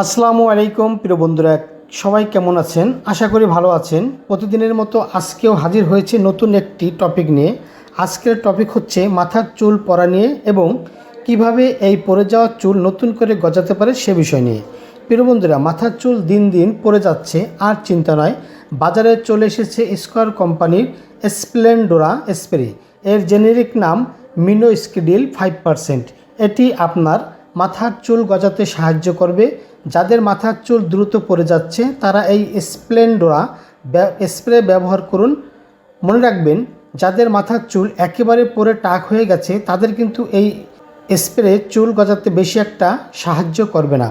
আসসালামু আলাইকুম প্রিয় বন্ধুরা, সবাই কেমন আছেন? আশা করি ভালো আছেন। প্রতিদিনের মতো আজকেও হাজির হয়েছে নতুন একটি টপিক নিয়ে। আজকের টপিক হচ্ছে মাথার চুল পড়া নিয়ে এবং কিভাবে এই পড়ে যাওয়া চুল নতুন করে গজাতে পারে সে বিষয় নিয়ে। প্রিয় বন্ধুরা, মাথার চুল দিন দিন পড়ে যাচ্ছে, আর চিন্তা নয়। বাজারে চলে এসেছে স্কোয়ার কোম্পানির স্প্লেন্ডোরা স্প্রে। এর জেনেরিক নাম মিনোক্সিডিল 5%। এটি আপনার মাথার চুল গজাতে সাহায্য করবে। যাদের মাথার চুল দ্রুত পড়ে যাচ্ছে তারা এই স্প্লেন্ডোরা স্প্রে ব্যবহার করুন। মনে রাখবেন, যাদের মাথার চুল একেবারে পড়ে টাক হয়ে গেছে তাদের কিন্তু এই স্প্রে চুল গজাতে বেশি একটা সাহায্য করবে না।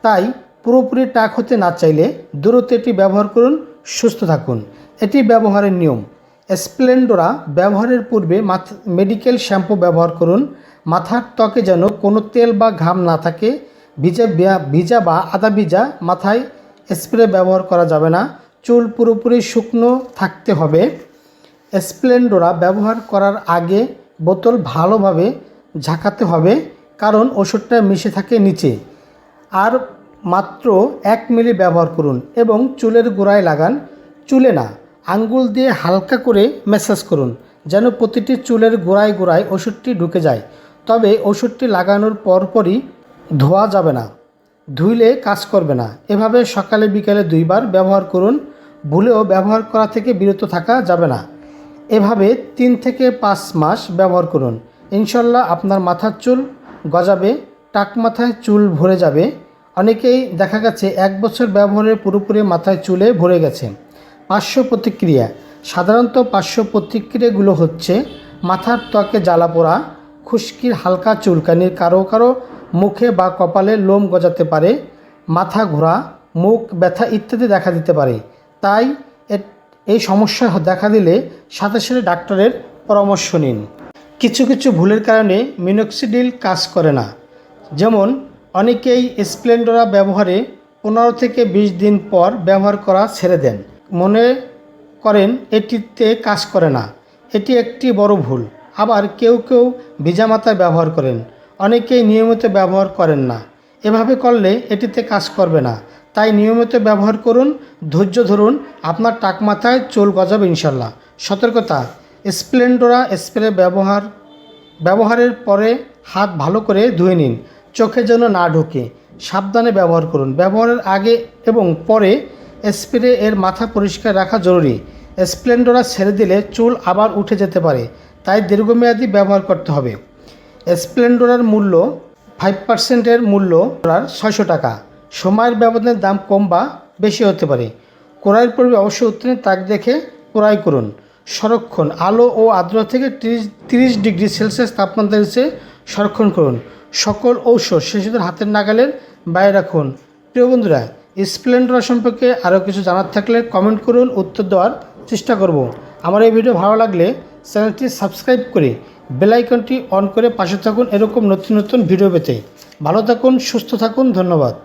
তাই পুরোপুরি টাক হতে না চাইলে দ্রুত এটি ব্যবহার করুন, সুস্থ থাকুন। এটি ব্যবহারের নিয়ম: স্প্লেন্ডোরা ব্যবহারের পূর্বে মেডিকেল শ্যাম্পু ব্যবহার করুন। মাথার ত্বকে যেন কোনো তেল বা ঘাম না থাকে। ভিজা বা আধা ভিজা মাথায় স্প্রে ব্যবহার করা যাবে না। চুল পুরোপুরি শুকনো থাকতে হবে। স্প্লেন্ডোরা ব্যবহার করার আগে বোতল ভালোভাবে ঝাঁকাতে হবে, কারণ ওষুধটা মিশে থাকে নিচে। আর মাত্র 1 মিলি ব্যবহার করুন এবং চুলের গোড়ায় লাগান। চুলে না, আঙ্গুল দিয়ে হালকা করে ম্যাসাজ করুন, যেন প্রতিটি চুলের গোড়ায় গোড়ায় ওষুধটি ঢুকে যায়। তবে ওষুধটি লাগানোর পরপরই ধোয়া যাবে না, ধুইলে কাজ করবে না। এভাবে সকালে বিকালে 2 বার ব্যবহার করুন। ভুলেও ব্যবহার করা থেকে বিরত থাকা যাবে না। এভাবে 3 থেকে 5 মাস ব্যবহার করুন। ইনশাল্লাহ আপনার মাথার চুল গজাবে, টাক মাথায় চুল ভরে যাবে। অনেকেই দেখা গেছে 1 বছর ব্যবহারে পুরোপুরি মাথায় চুলে ভরে গেছে। পার্শ্ব প্রতিক্রিয়া: সাধারণত পার্শ্ব প্রতিক্রিয়াগুলো হচ্ছে মাথার ত্বকে জ্বালা পোড়া, খুশকির হালকা চুলকানি, কারো কারো মুখে বা কপালে লোম গজাতে পারে, মাথা ঘোরা, মুখ ব্যথা ইত্যাদি দেখা দিতে পারে। তাই এই সমস্যা দেখা দিলে সাথে সাথে ডাক্তারের পরামর্শ নিন। কিছু কিছু ভুলের কারণে মিনোক্সিডিল কাজ করে না। যেমন, অনেকেই স্প্লেন্ডোরা ব্যবহারে 15 থেকে 20 দিন পর ব্যবহার করা ছেড়ে দেন, মনে করেন এটিতে কাজ করে না। এটি একটি বড় ভুল। আবার কেউ কেউ ভিজা মাথায় ব্যবহার করেন, অনেকেই নিয়মিত ব্যবহার করেন না। এভাবে করলে এটিতে কাজ করবে না। তাই নিয়মিত ব্যবহার করুন, ধৈর্য ধরুন, আপনার টাক মাথায় চুল গজাবে ইনশাল্লাহ। সতর্কতা: স্প্লেন্ডোরা স্প্রে ব্যবহারের পরে হাত ভালো করে ধুয়ে নিন, চোখে যেন না ঢোকে। সাবধানে ব্যবহার করুন। ব্যবহারের আগে এবং পরে স্প্রে এর মাথা পরিষ্কার রাখা জরুরি। স্প্লেন্ডোরা ছেড়ে দিলে চুল আবার উঠে যেতে পারে, তাই দীর্ঘমেয়াদী ব্যবহার করতে হবে। স্প্লেন্ডোরার মূল্য 5%-এর মূল্য 600 টাকা। সময়ের ব্যবধানে দাম কম বা বেশি হতে পারে। ক্রয়ের পূর্বে অবশ্যই উত্তীর্ণের তাক দেখে ক্রয় করুন। সংরক্ষণ: আলো ও আর্দ্রতা থেকে 30 ডিগ্রি সেলসিয়াস তাপমাত্রা নিচে সংরক্ষণ করুন। সকল ঔষধ শিশুদের হাতের নাগালের বাইরে রাখুন। প্রিয় বন্ধুরা, স্প্লেন্ডোরা সম্পর্কে আরও কিছু জানার থাকলে কমেন্ট করুন, উত্তর দেওয়ার চেষ্টা করব। আমার এই ভিডিও ভালো লাগলে চ্যানেলটি সাবস্ক্রাইব করে বেল আইকনটি অন করে পাশে থাকুন এরকম নতুন নতুন ভিডিও পেতে। ভালো থাকুন, সুস্থ থাকুন। ধন্যবাদ।